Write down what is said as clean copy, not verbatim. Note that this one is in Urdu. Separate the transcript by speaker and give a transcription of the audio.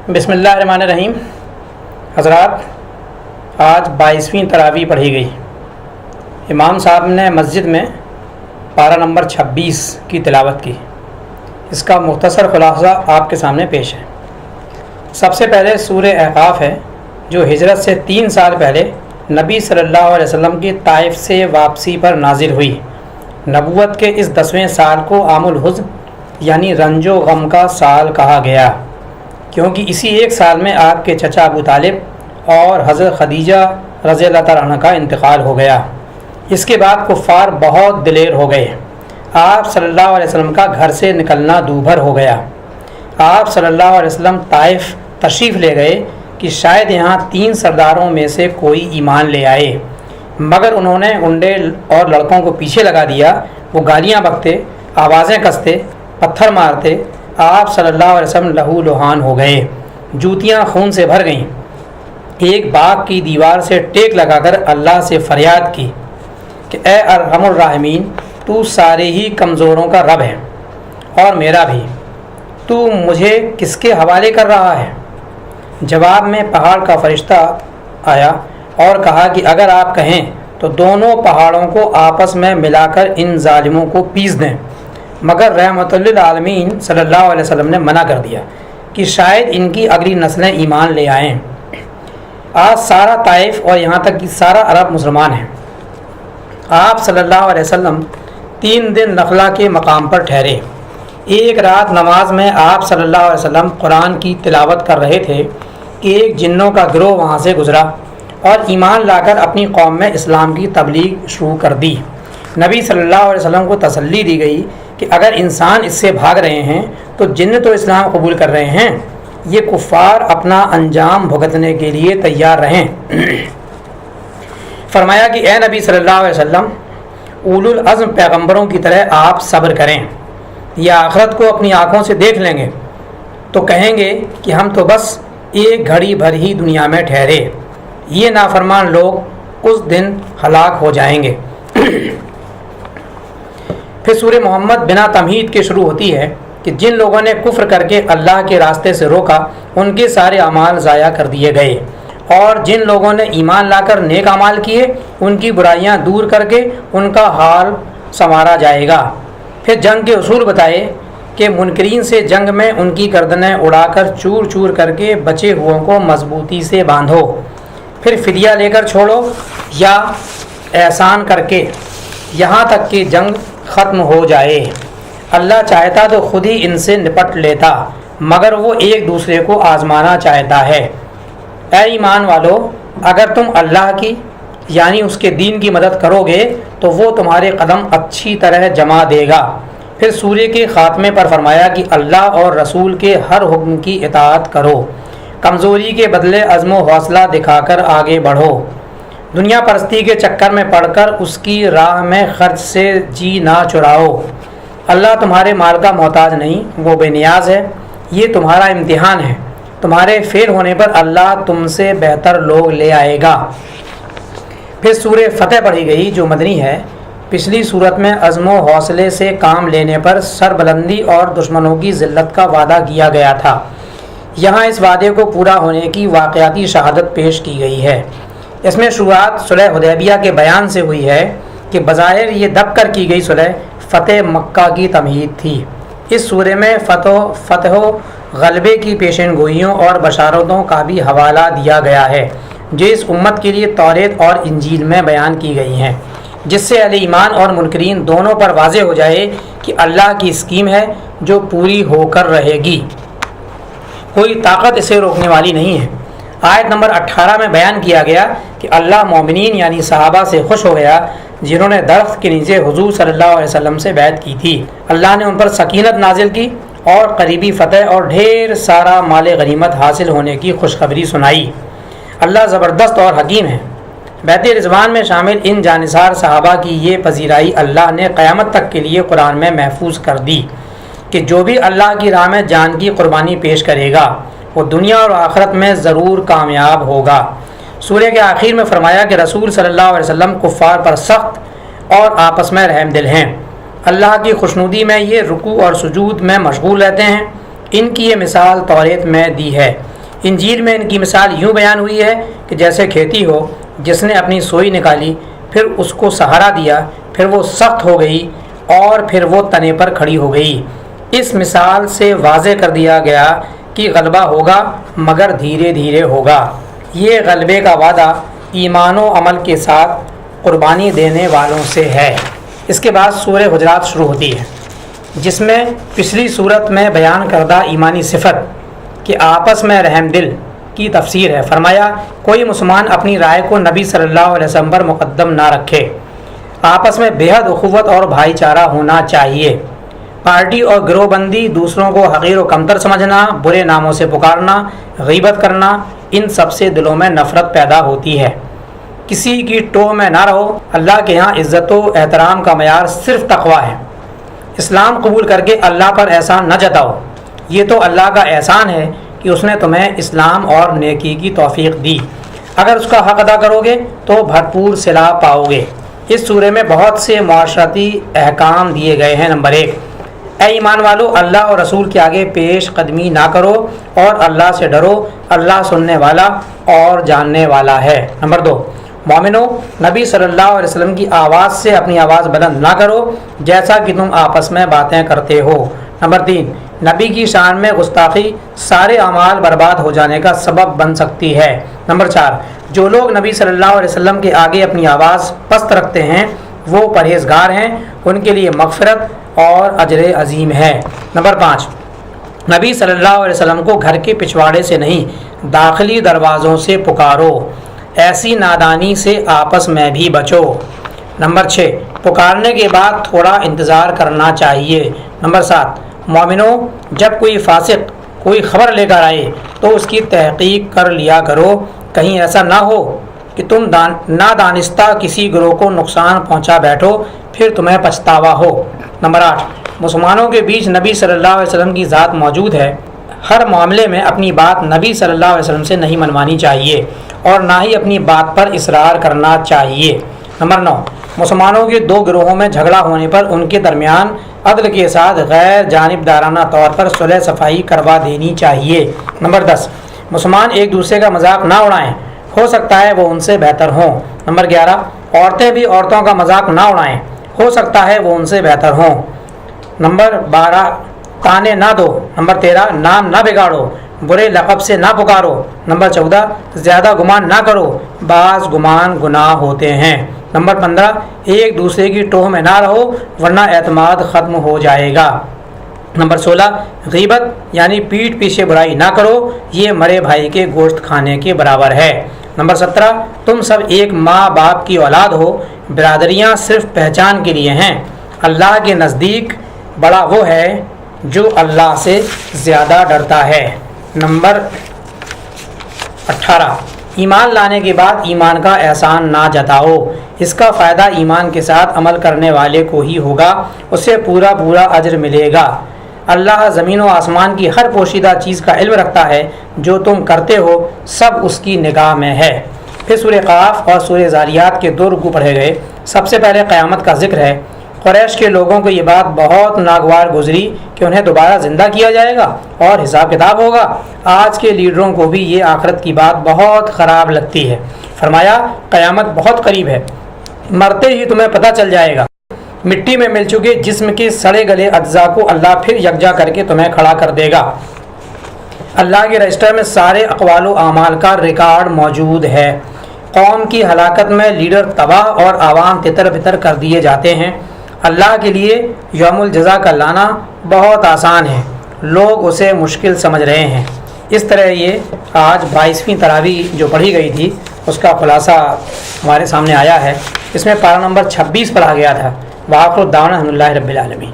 Speaker 1: بسم اللہ الرحمن الرحیم۔ حضرات، آج 22ویں تراویح پڑھی گئی۔ امام صاحب نے مسجد میں پارہ نمبر 26 کی تلاوت کی۔ اس کا مختصر خلاصہ آپ کے سامنے پیش ہے۔ سب سے پہلے سورہ احقاف ہے، جو ہجرت سے 3 سال پہلے نبی صلی اللہ علیہ وسلم کی طائف سے واپسی پر نازل ہوئی۔ نبوت کے اس 10ویں سال کو عام الحزن یعنی رنج و غم کا سال کہا گیا، کیونکہ اسی ایک سال میں آپ کے چچا ابو طالب اور حضرت خدیجہ رضی اللہ تعالیٰ عنہ کا انتقال ہو گیا۔ اس کے بعد کفار بہت دلیر ہو گئے۔ آپ صلی اللہ علیہ وسلم کا گھر سے نکلنا دوبھر ہو گیا۔ آپ صلی اللہ علیہ وسلم طائف تشریف لے گئے کہ شاید یہاں 3 سرداروں میں سے کوئی ایمان لے آئے، مگر انہوں نے انڈے اور لڑکوں کو پیچھے لگا دیا۔ وہ گالیاں بکتے، آوازیں کستے، پتھر مارتے۔ آپ صلی اللہ علیہ وسلم لہو لہان ہو گئے، جوتیاں خون سے بھر گئیں۔ ایک باغ کی دیوار سے ٹیک لگا کر اللہ سے فریاد کی کہ اے ارحم الراحمین، تو سارے ہی کمزوروں کا رب ہے اور میرا بھی، تو مجھے کس کے حوالے کر رہا ہے؟ جواب میں پہاڑ کا فرشتہ آیا اور کہا کہ اگر آپ کہیں تو دونوں پہاڑوں کو آپس میں ملا کر ان ظالموں کو پیس دیں، مگر رحمت للعالمین صلی اللہ علیہ وسلم نے منع کر دیا کہ شاید ان کی اگلی نسلیں ایمان لے آئیں۔ آج سارا طائف اور یہاں تک کہ سارا عرب مسلمان ہیں۔ آپ صلی اللہ علیہ وسلم 3 دن نخلا کے مقام پر ٹھہرے۔ ایک رات نماز میں آپ صلی اللہ علیہ وسلم قرآن کی تلاوت کر رہے تھے کہ ایک جنوں کا گروہ وہاں سے گزرا اور ایمان لا کر اپنی قوم میں اسلام کی تبلیغ شروع کر دی۔ نبی صلی اللہ علیہ وسلم کو تسلی دی گئی کہ اگر انسان اس سے بھاگ رہے ہیں تو جن تو اسلام قبول کر رہے ہیں، یہ کفار اپنا انجام بھگتنے کے لیے تیار رہیں۔ فرمایا کہ اے نبی صلی اللہ علیہ وسلم، اولو العزم پیغمبروں کی طرح آپ صبر کریں، یا آخرت کو اپنی آنکھوں سے دیکھ لیں گے تو کہیں گے کہ ہم تو بس ایک گھڑی بھر ہی دنیا میں ٹھہرے۔ یہ نافرمان لوگ اس دن ہلاک ہو جائیں گے۔ پھر سورہ محمد بنا تمہید کے شروع ہوتی ہے کہ جن لوگوں نے کفر کر کے اللہ کے راستے سے روکا، ان کے سارے اعمال ضائع کر دیے گئے، اور جن لوگوں نے ایمان لا کر نیک اعمال کیے، ان کی برائیاں دور کر کے ان کا حال سنوارا جائے گا۔ پھر جنگ کے اصول بتائے کہ منکرین سے جنگ میں ان کی گردنیں اڑا کر چور چور کر کے بچے ہوئوں کو مضبوطی سے باندھو، پھر فدیہ لے کر چھوڑو یا احسان کر کے، یہاں تک کہ جنگ ختم ہو جائے۔ اللہ چاہتا تو خود ہی ان سے نپٹ لیتا، مگر وہ ایک دوسرے کو آزمانا چاہتا ہے۔ اے ایمان والو، اگر تم اللہ کی یعنی اس کے دین کی مدد کرو گے تو وہ تمہارے قدم اچھی طرح جما دے گا۔ پھر سورہ کے خاتمے پر فرمایا کہ اللہ اور رسول کے ہر حکم کی اطاعت کرو، کمزوری کے بدلے عزم و حوصلہ دکھا کر آگے بڑھو، دنیا پرستی کے چکر میں پڑ کر اس کی راہ میں خرچ سے جی نہ چراؤ۔ اللہ تمہارے مال کا محتاج نہیں، وہ بے نیاز ہے۔ یہ تمہارا امتحان ہے، تمہارے فیل ہونے پر اللہ تم سے بہتر لوگ لے آئے گا۔ پھر سورہ فتح پڑھی گئی جو مدنی ہے۔ پچھلی صورت میں عزم و حوصلے سے کام لینے پر سربلندی اور دشمنوں کی ذلت کا وعدہ کیا گیا تھا۔ یہاں اس وعدے کو پورا ہونے کی واقعاتی شہادت پیش کی گئی ہے۔ اس میں شروعات صلح حدیبیہ کے بیان سے ہوئی ہے کہ بظاہر یہ دب کر کی گئی صلح فتح مکہ کی تمہید تھی۔ اس سورے میں فتح و غلبے کی پیشن گوئیوں اور بشارتوں کا بھی حوالہ دیا گیا ہے، جو اس امت کے لیے توریت اور انجیل میں بیان کی گئی ہیں، جس سے اہل ایمان اور منکرین دونوں پر واضح ہو جائے کہ اللہ کی اسکیم ہے جو پوری ہو کر رہے گی، کوئی طاقت اسے روکنے والی نہیں ہے۔ آیت نمبر 18 میں بیان کیا گیا کہ اللہ مومنین یعنی صحابہ سے خوش ہو گیا جنہوں نے درخت کے نیچے حضور صلی اللہ علیہ وسلم سے بیعت کی تھی۔ اللہ نے ان پر سکینت نازل کی اور قریبی فتح اور ڈھیر سارا مال غنیمت حاصل ہونے کی خوشخبری سنائی۔ اللہ زبردست اور حکیم ہے۔ بیعت رضوان میں شامل ان جانثار صحابہ کی یہ پذیرائی اللہ نے قیامت تک کے لیے قرآن میں محفوظ کر دی کہ جو بھی اللہ کی راہ میں جان کی قربانی پیش کرے گا وہ دنیا اور آخرت میں ضرور کامیاب ہوگا۔ سورہ کے آخر میں فرمایا کہ رسول صلی اللہ علیہ وسلم کفار پر سخت اور آپس میں رحم دل ہیں۔ اللہ کی خوشنودی میں یہ رکوع اور سجود میں مشغول رہتے ہیں۔ ان کی یہ مثال توریت میں دی ہے انجیل میں ان کی مثال یوں بیان ہوئی ہے کہ جیسے کھیتی ہو جس نے اپنی سوئی نکالی، پھر اس کو سہارا دیا، پھر وہ سخت ہو گئی اور پھر وہ تنے پر کھڑی ہو گئی۔ اس مثال سے واضح کر دیا گیا کہ غلبہ ہوگا مگر دھیرے دھیرے ہوگا۔ یہ غلبے کا وعدہ ایمان و عمل کے ساتھ قربانی دینے والوں سے ہے۔ اس کے بعد سورہ حجرات شروع ہوتی ہے، جس میں پچھلی صورت میں بیان کردہ ایمانی صفت کہ آپس میں رحم دل کی تفسیر ہے۔ فرمایا کوئی مسلمان اپنی رائے کو نبی صلی اللہ علیہ وسلم پر مقدم نہ رکھے، آپس میں بے حد اخوت اور بھائی چارہ ہونا چاہیے۔ پارٹی اور گروہ بندی، دوسروں کو حقیر و کمتر سمجھنا، برے ناموں سے پکارنا، غیبت کرنا، ان سب سے دلوں میں نفرت پیدا ہوتی ہے۔ کسی کی ٹوہ میں نہ رہو۔ اللہ کے ہاں عزت و احترام کا معیار صرف تقویٰ ہے۔ اسلام قبول کر کے اللہ پر احسان نہ جتاؤ، یہ تو اللہ کا احسان ہے کہ اس نے تمہیں اسلام اور نیکی کی توفیق دی۔ اگر اس کا حق ادا کرو گے تو بھرپور صلاح پاؤ گے۔ اس سورے میں بہت سے معاشرتی احکام دیے گئے ہیں۔ نمبر 1، اے ایمان والو، اللہ اور رسول کے آگے پیش قدمی نہ کرو اور اللہ سے ڈرو، اللہ سننے والا اور جاننے والا ہے۔ نمبر 2، مومنو، نبی صلی اللہ علیہ وسلم کی آواز سے اپنی آواز بلند نہ کرو جیسا کہ تم آپس میں باتیں کرتے ہو۔ نمبر 3، نبی کی شان میں گستاخی سارے اعمال برباد ہو جانے کا سبب بن سکتی ہے۔ نمبر 4، جو لوگ نبی صلی اللہ علیہ وسلم کے آگے اپنی آواز پست رکھتے ہیں وہ پرہیزگار ہیں، ان کے لیے مغفرت اور اجر عظیم ہے۔ نمبر 5، نبی صلی اللہ علیہ وسلم کو گھر کے پچھواڑے سے نہیں داخلی دروازوں سے پکارو، ایسی نادانی سے آپس میں بھی بچو۔ نمبر 6، پکارنے کے بعد تھوڑا انتظار کرنا چاہیے۔ نمبر 7، مومنوں، جب کوئی فاسق کوئی خبر لے کر آئے تو اس کی تحقیق کر لیا کرو، کہیں ایسا نہ ہو کہ تم نادانستہ کسی گروہ کو نقصان پہنچا بیٹھو پھر تمہیں پچھتاوا ہو۔ نمبر 8، مسلمانوں کے بیچ نبی صلی اللہ علیہ وسلم کی ذات موجود ہے، ہر معاملے میں اپنی بات نبی صلی اللہ علیہ وسلم سے نہیں منوانی چاہیے اور نہ ہی اپنی بات پر اصرار کرنا چاہیے۔ نمبر 9، مسلمانوں کے دو گروہوں میں جھگڑا ہونے پر ان کے درمیان عدل کے ساتھ غیر جانبدارانہ طور پر صلح صفائی کروا دینی چاہیے۔ نمبر 10، مسلمان ایک دوسرے کا مذاق نہ اڑائیں، ہو سکتا ہے وہ ان سے بہتر ہوں۔ نمبر 11، عورتیں بھی عورتوں کا مذاق نہ اڑائیں، ہو سکتا ہے وہ ان سے بہتر ہوں۔ نمبر 12، تانے نہ دو۔ نمبر 13، نام نہ بگاڑو، برے لقب سے نہ پکارو۔ نمبر 14، زیادہ گمان نہ کرو، بعض گمان گناہ ہوتے ہیں۔ نمبر 15، ایک دوسرے کی ٹوہ میں نہ رہو ورنہ اعتماد ختم ہو جائے گا۔ نمبر 16، غیبت یعنی پیٹھ پیچھے برائی نہ کرو، یہ مرے بھائی کے گوشت کھانے کے برابر ہے۔ نمبر 17، تم سب ایک ماں باپ کی اولاد ہو، برادریاں صرف پہچان کے لیے ہیں، اللہ کے نزدیک بڑا وہ ہے جو اللہ سے زیادہ ڈرتا ہے۔ نمبر 18، ایمان لانے کے بعد ایمان کا احسان نہ جتاؤ، اس کا فائدہ ایمان کے ساتھ عمل کرنے والے کو ہی ہوگا، اسے پورا اجر ملے گا۔ اللہ زمین و آسمان کی ہر پوشیدہ چیز کا علم رکھتا ہے، جو تم کرتے ہو سب اس کی نگاہ میں ہے۔ پھر سورہ قاف اور سورہ ذاریات کے 2 رکوع پڑھے گئے۔ سب سے پہلے قیامت کا ذکر ہے۔ قریش کے لوگوں کو یہ بات بہت ناگوار گزری کہ انہیں دوبارہ زندہ کیا جائے گا اور حساب کتاب ہوگا۔ آج کے لیڈروں کو بھی یہ آخرت کی بات بہت خراب لگتی ہے۔ فرمایا قیامت بہت قریب ہے، مرتے ہی تمہیں پتہ چل جائے گا۔ مٹی میں مل چکے جسم کے سڑے گلے اجزاء کو اللہ پھر یکجا کر کے تمہیں کھڑا کر دے گا۔ اللہ کے رجسٹر میں سارے اقوال و اعمال کا ریکارڈ موجود ہے۔ قوم کی ہلاکت میں لیڈر تباہ اور عوام تتر بتر کر دیے جاتے ہیں۔ اللہ کے لیے یوم الجزا کا لانا بہت آسان ہے، لوگ اسے مشکل سمجھ رہے ہیں۔ اس طرح یہ آج 22ویں تراویح جو پڑھی گئی تھی اس کا خلاصہ ہمارے سامنے آیا ہے۔ اس میں پارہ نمبر 26 پڑھا گیا تھا۔ وآخر دعوانا الحمدللہ رب العالمین۔